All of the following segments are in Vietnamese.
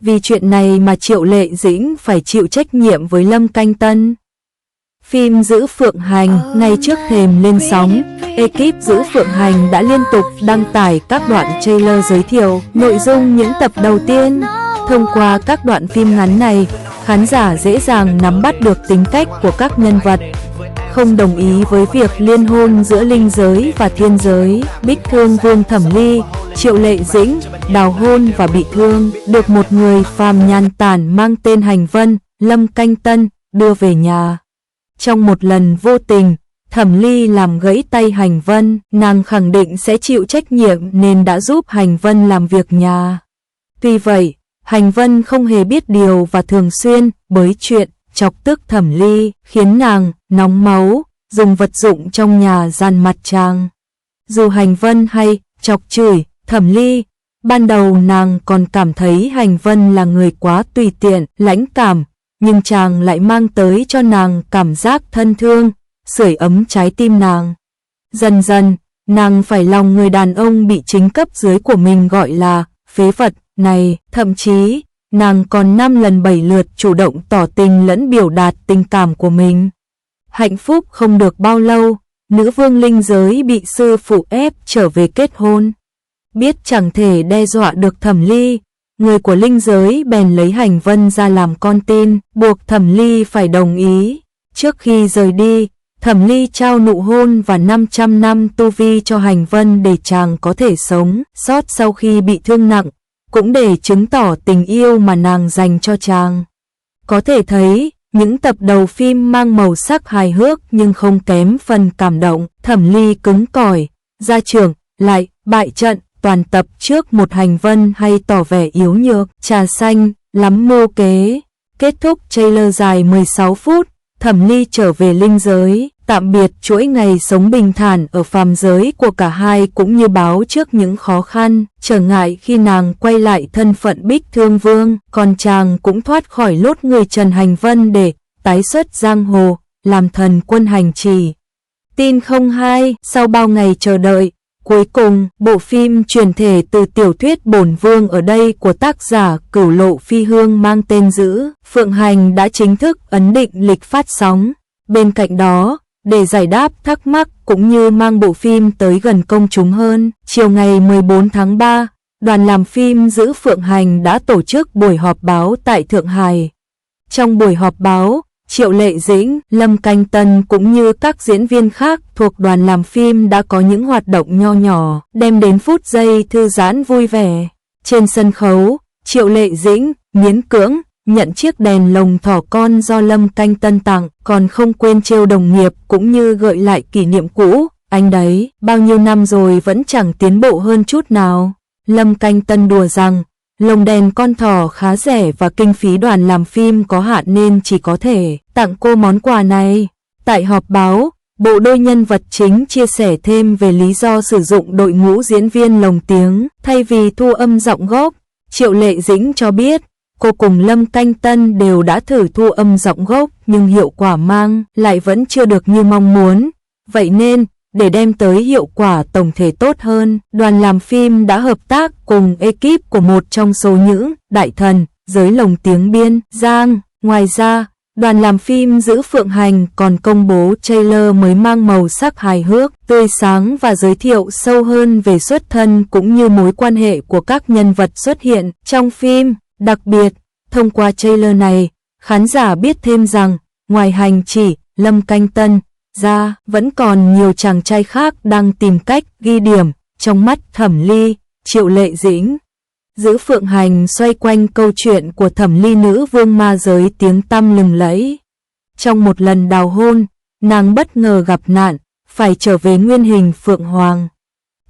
Vì chuyện này mà Triệu Lệ Dĩnh phải chịu trách nhiệm với Lâm Canh Tân. Phim Giữ Phượng Hành ngay trước thềm lên sóng, ekip Giữ Phượng Hành đã liên tục đăng tải các đoạn trailer giới thiệu nội dung những tập đầu tiên. Thông qua các đoạn phim ngắn này, khán giả dễ dàng nắm bắt được tính cách của các nhân vật. Không đồng ý với việc liên hôn giữa linh giới và thiên giới, Bích Thương Vương Thẩm Ly, Triệu Lệ Dĩnh đào hôn và bị thương, được một người phàm nhàn tản mang tên Hành Vân, Lâm Canh Tân, đưa về nhà. Trong một lần vô tình, Thẩm Ly làm gãy tay Hành Vân, nàng khẳng định sẽ chịu trách nhiệm nên đã giúp Hành Vân làm việc nhà. Tuy vậy, Hành Vân không hề biết điều và thường xuyên bới chuyện, chọc tức Thẩm Ly, khiến nàng nóng máu, dùng vật dụng trong nhà dàn mặt chàng. Dù Hành Vân hay chọc chửi Thẩm Ly, ban đầu nàng còn cảm thấy Hành Vân là người quá tùy tiện, lãnh cảm, nhưng chàng lại mang tới cho nàng cảm giác thân thương, sưởi ấm trái tim nàng. Dần dần, nàng phải lòng người đàn ông bị chính cấp dưới của mình gọi là phế vật này, thậm chí nàng còn 5 lần 7 lượt chủ động tỏ tình lẫn biểu đạt tình cảm của mình. Hạnh phúc không được bao lâu, nữ vương linh giới bị sư phụ ép trở về kết hôn. Biết chẳng thể đe dọa được Thẩm Ly, người của linh giới bèn lấy Hành Vân ra làm con tin, buộc Thẩm Ly phải đồng ý. Trước khi rời đi, Thẩm Ly trao nụ hôn và 500 năm tu vi cho Hành Vân để chàng có thể sống sót sau khi bị thương nặng, cũng để chứng tỏ tình yêu mà nàng dành cho chàng. Có thể thấy, những tập đầu phim mang màu sắc hài hước nhưng không kém phần cảm động. Thẩm Ly cứng cỏi, gia trưởng, lại bại trận toàn tập trước một Hành Vân hay tỏ vẻ yếu nhược, trà xanh, lắm mưu kế. Kết thúc trailer dài 16 phút, Thẩm Ly trở về linh giới, tạm biệt chuỗi ngày sống bình thản ở phàm giới của cả hai cũng như báo trước những khó khăn, trở ngại khi nàng quay lại thân phận Bích Thương Vương, còn chàng cũng thoát khỏi lốt người Trần Hành Vân để tái xuất giang hồ, làm thần quân hành trì. Tin không hay, sau bao ngày chờ đợi, cuối cùng, bộ phim chuyển thể từ tiểu thuyết Bổn Vương ở đây của tác giả Cửu Lộ Phi Hương mang tên Giữ Phượng Hành đã chính thức ấn định lịch phát sóng. Bên cạnh đó, để giải đáp thắc mắc cũng như mang bộ phim tới gần công chúng hơn, chiều ngày 14 tháng 3, đoàn làm phim Giữ Phượng Hành đã tổ chức buổi họp báo tại Thượng Hải. Trong buổi họp báo, Triệu Lệ Dĩnh, Lâm Canh Tân cũng như các diễn viên khác thuộc đoàn làm phim đã có những hoạt động nho nhỏ, đem đến phút giây thư giãn vui vẻ. Trên sân khấu, Triệu Lệ Dĩnh miễn cưỡng nhận chiếc đèn lồng thỏ con do Lâm Canh Tân tặng, còn không quên trêu đồng nghiệp cũng như gợi lại kỷ niệm cũ. Anh đấy, bao nhiêu năm rồi vẫn chẳng tiến bộ hơn chút nào. Lâm Canh Tân đùa rằng, lồng đèn con thỏ khá rẻ và kinh phí đoàn làm phim có hạn nên chỉ có thể tặng cô món quà này. Tại họp báo, bộ đôi nhân vật chính chia sẻ thêm về lý do sử dụng đội ngũ diễn viên lồng tiếng thay vì thu âm giọng gốc. Triệu Lệ Dĩnh cho biết, cô cùng Lâm Canh Tân đều đã thử thu âm giọng gốc nhưng hiệu quả mang lại vẫn chưa được như mong muốn. Vậy nên, để đem tới hiệu quả tổng thể tốt hơn, đoàn làm phim đã hợp tác cùng ekip của một trong số những đại thần giới lồng tiếng Biên Giang. Ngoài ra, đoàn làm phim Giữ Phượng Hành còn công bố trailer mới mang màu sắc hài hước, tươi sáng và giới thiệu sâu hơn về xuất thân cũng như mối quan hệ của các nhân vật xuất hiện trong phim. Đặc biệt, thông qua trailer này, khán giả biết thêm rằng, ngoài Hành chỉ Lâm Canh Tân ra, vẫn còn nhiều chàng trai khác đang tìm cách ghi điểm trong mắt Thẩm Ly. Triệu Lệ Dĩnh Giữ Phượng Hành xoay quanh câu chuyện của Thẩm Ly, nữ vương ma giới tiếng tăm lừng lẫy. Trong một lần đào hôn, nàng bất ngờ gặp nạn, phải trở về nguyên hình Phượng Hoàng.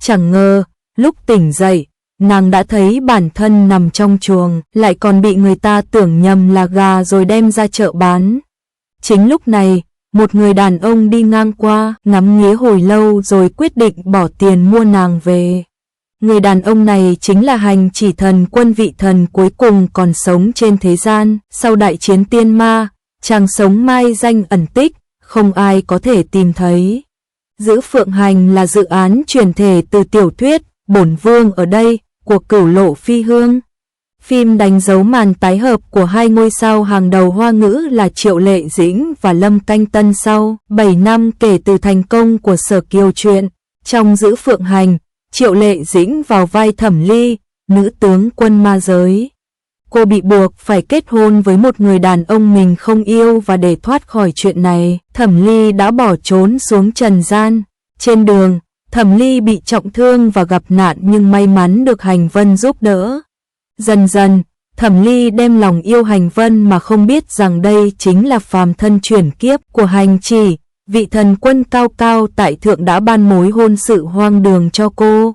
Chẳng ngờ, lúc tỉnh dậy, nàng đã thấy bản thân nằm trong chuồng, lại còn bị người ta tưởng nhầm là gà rồi đem ra chợ bán. Chính lúc này, một người đàn ông đi ngang qua, ngắm nghía hồi lâu rồi quyết định bỏ tiền mua nàng về. Người đàn ông này chính là Hành Chỉ thần quân, vị thần cuối cùng còn sống trên thế gian. Sau đại chiến tiên ma, chàng sống mai danh ẩn tích, không ai có thể tìm thấy. Giữ Phượng Hành là dự án chuyển thể từ tiểu thuyết Bổn Vương ở đây của Cửu Lộ Phi Hương. Phim đánh dấu màn tái hợp của hai ngôi sao hàng đầu Hoa ngữ là Triệu Lệ Dĩnh và Lâm Canh Tân sau 7 năm kể từ thành công của Sở Kiều truyện. Trong Giữ Phượng Hành, Triệu Lệ Dĩnh vào vai Thẩm Ly, nữ tướng quân ma giới. Cô bị buộc phải kết hôn với một người đàn ông mình không yêu và để thoát khỏi chuyện này, Thẩm Ly đã bỏ trốn xuống trần gian. Trên đường, Thẩm Ly bị trọng thương và gặp nạn nhưng may mắn được Hành Vân giúp đỡ. Dần dần, Thẩm Ly đem lòng yêu Hành Vân mà không biết rằng đây chính là phàm thân chuyển kiếp của Hành Chỉ, vị thần quân cao cao tại thượng đã ban mối hôn sự hoang đường cho cô.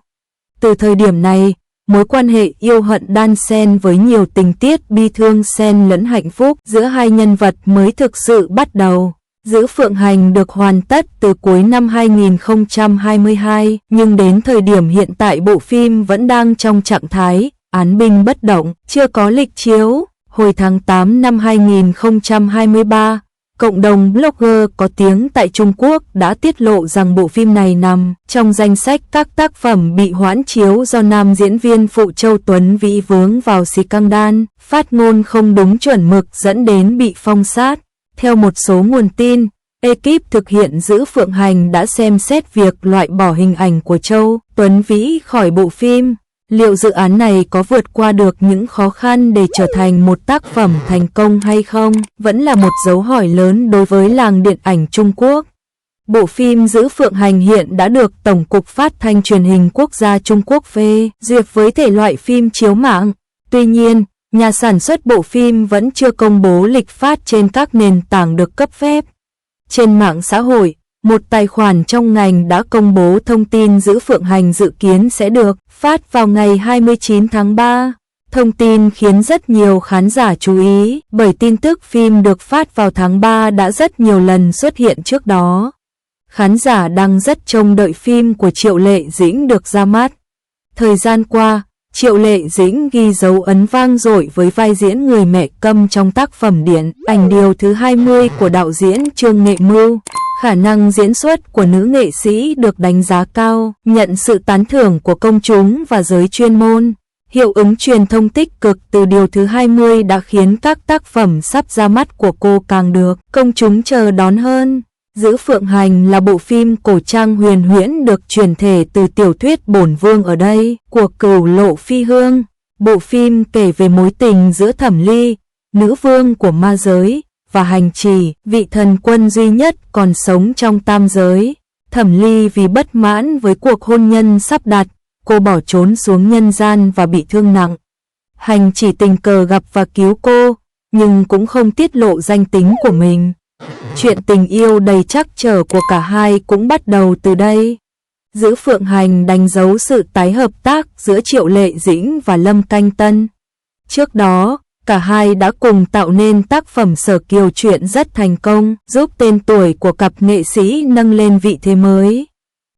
Từ thời điểm này, mối quan hệ yêu hận đan xen với nhiều tình tiết bi thương xen lẫn hạnh phúc giữa hai nhân vật mới thực sự bắt đầu. Giữ Phượng Hành được hoàn tất từ cuối năm 2022, nhưng đến thời điểm hiện tại bộ phim vẫn đang trong trạng thái án binh bất động, chưa có lịch chiếu. Hồi tháng 8 năm 2023, cộng đồng blogger có tiếng tại Trung Quốc đã tiết lộ rằng bộ phim này nằm trong danh sách các tác phẩm bị hoãn chiếu do nam diễn viên phụ Châu Tuấn Vĩ vướng vào scandal, phát ngôn không đúng chuẩn mực dẫn đến bị phong sát. Theo một số nguồn tin, ekip thực hiện Giữ Phượng Hành đã xem xét việc loại bỏ hình ảnh của Châu Tuấn Vĩ khỏi bộ phim. Liệu dự án này có vượt qua được những khó khăn để trở thành một tác phẩm thành công hay không, vẫn là một dấu hỏi lớn đối với làng điện ảnh Trung Quốc. Bộ phim Giữ Phượng Hành hiện đã được Tổng cục Phát thanh Truyền hình Quốc gia Trung Quốc phê duyệt với thể loại phim chiếu mạng. Tuy nhiên, nhà sản xuất bộ phim vẫn chưa công bố lịch phát trên các nền tảng được cấp phép. Trên mạng xã hội, một tài khoản trong ngành đã công bố thông tin Giữ Phượng Hành dự kiến sẽ được phát vào ngày 29 tháng 3. Thông tin khiến rất nhiều khán giả chú ý, bởi tin tức phim được phát vào tháng 3 đã rất nhiều lần xuất hiện trước đó. Khán giả đang rất trông đợi phim của Triệu Lệ Dĩnh được ra mắt. Thời gian qua, Triệu Lệ Dĩnh ghi dấu ấn vang dội với vai diễn người mẹ câm trong tác phẩm điện ảnh Điều thứ 20 của đạo diễn Trương Nghệ Mưu. Khả năng diễn xuất của nữ nghệ sĩ được đánh giá cao, nhận sự tán thưởng của công chúng và giới chuyên môn. Hiệu ứng truyền thông tích cực từ Điều thứ 20 đã khiến các tác phẩm sắp ra mắt của cô càng được công chúng chờ đón hơn. Giữ Phượng Hành là bộ phim cổ trang huyền huyễn được chuyển thể từ tiểu thuyết Bổn Vương ở đây của Cửu Lộ Phi Hương. Bộ phim kể về mối tình giữa Thẩm Ly, nữ vương của ma giới, và Hành Chỉ, vị thần quân duy nhất còn sống trong tam giới. Thẩm Ly vì bất mãn với cuộc hôn nhân sắp đặt, cô bỏ trốn xuống nhân gian và bị thương nặng. Hành Chỉ tình cờ gặp và cứu cô, nhưng cũng không tiết lộ danh tính của mình. Chuyện tình yêu đầy trắc trở của cả hai cũng bắt đầu từ đây. Giữ Phượng Hành đánh dấu sự tái hợp tác giữa Triệu Lệ Dĩnh và Lâm Canh Tân. Trước đó, cả hai đã cùng tạo nên tác phẩm Sở Kiều truyện rất thành công, giúp tên tuổi của cặp nghệ sĩ nâng lên vị thế mới.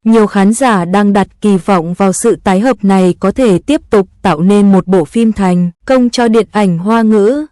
Nhiều khán giả đang đặt kỳ vọng vào sự tái hợp này có thể tiếp tục tạo nên một bộ phim thành công cho điện ảnh Hoa ngữ.